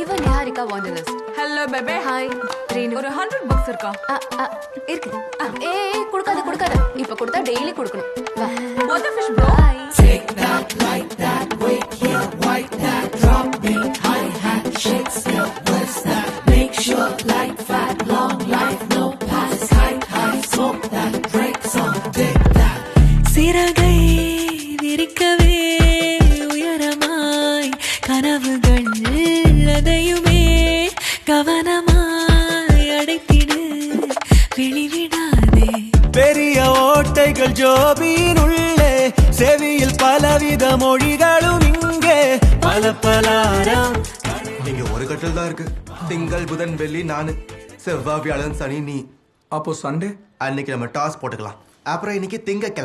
இவன் நிஹாரிகா வாண்டலஸ். Hello baby. Hi Renu. ஒரு $100 இருக்கா? இருக்கு. ஏய் கொடுக்காத. இப்ப கொடுத்தா டெய்லி கொடுக்கணும். வா. What the fish bro? Bye. Take that, like that, wait here, white that, drop me, hi-hat, shakes your waist that, make sure like fat, long life, no pass, high, smoke that, breaks on, dig that. சிறகை விரிக்கவே உயரமாய் கனவுகள் அதையுமே கவனமாய் அடைத்திடு வெளிவிடாதே. பெரிய ஓட்டைகள் ஜோபியின் உள்ளே, செவியில் பலவித மொழிகளும் இங்கே பலப்பலாரம். இங்க ஒரு கட்டல் தான் இருக்கு. திங்கள் புதன் வெள்ளி நானு, செவ்வாய் வியாழன் சனி நீ. அப்போ சண்டே அன்னைக்கு நம்ம டாஸ் போட்டுக்கலாம். அப்புறம் இன்னைக்கு திங்கக்கிழமை.